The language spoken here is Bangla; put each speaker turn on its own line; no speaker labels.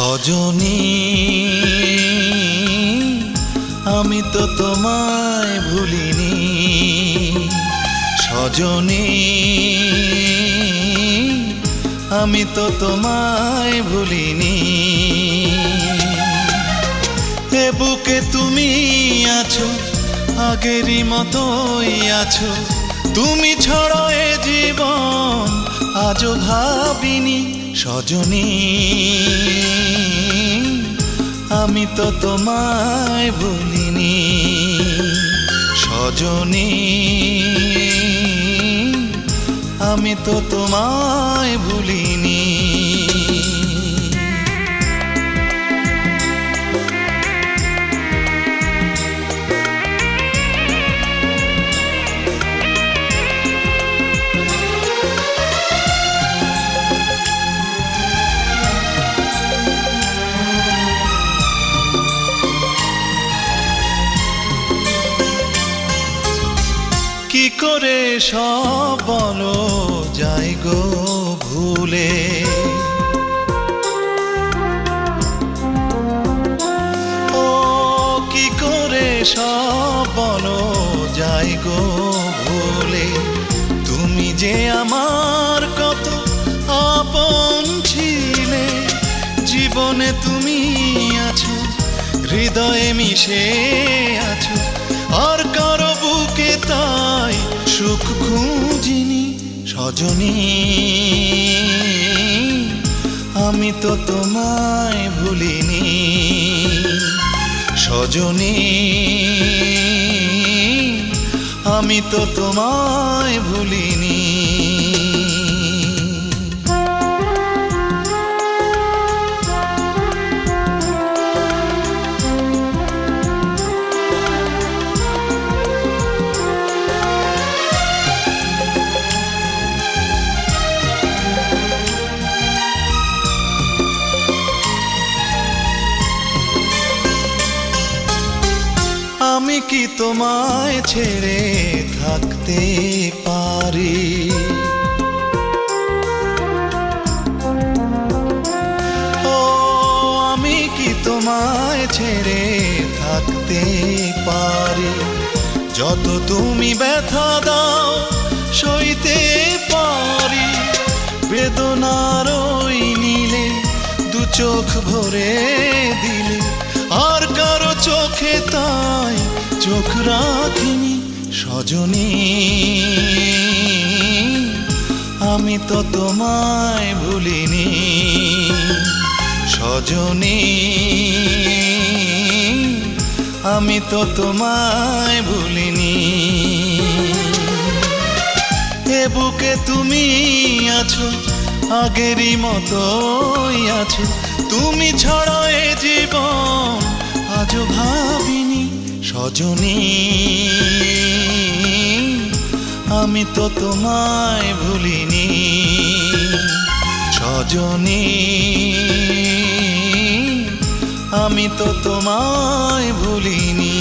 সজনী আমি তো তোমায় ভুলিনি, সজনী আমি তো তোমায় ভুলিনি। এ বুকে তুমি আছো, আগেরই মতোই আছো, তুমি ছাড়া এ জীবন আজও ভাবিনি। সজনী আমি তো তোমায় ভুলিনি, সজনী আমি তো তোমায় ভুলিনি। কি করে সব বলো যাই গো ভুলে, ও কি করে সব বলো যাই গো ভুলে। তুমি যে আমার কত আপন ছিলে, জীবনে তুমি আছো, হৃদয়ে মিশে আছো, আর কারো বুকে তাই সুখ খুঁজিনি। সজনী আমি তো তোমায় ভুলিনি, সজনী আমি তো তোমায় ভুলিনি। আমি কি তোমায় ছেড়ে থাকতে পারি, ও আমি কি তোমায় ছেড়ে থাকতে পারি। যত তুমি ব্যথা দাও সইতে পারি, বেদনার ওই নীলে দু চোখ ভরে দিলে, আর কারো চোখে তাই চোখ রাখিনি। সজনী আমি তো তোমায় ভুলিনি, সজনী আমি তো তোমায় ভুলিনি। এ বুকে তুমি আছো, আগেরই মতোই আছো, তুমি ছাড়া এ জীবন আজও ভাবিনি। সজনী আমি তো তোমায় ভুলিনি, সজনী আমি তো তোমায় ভুলিনি।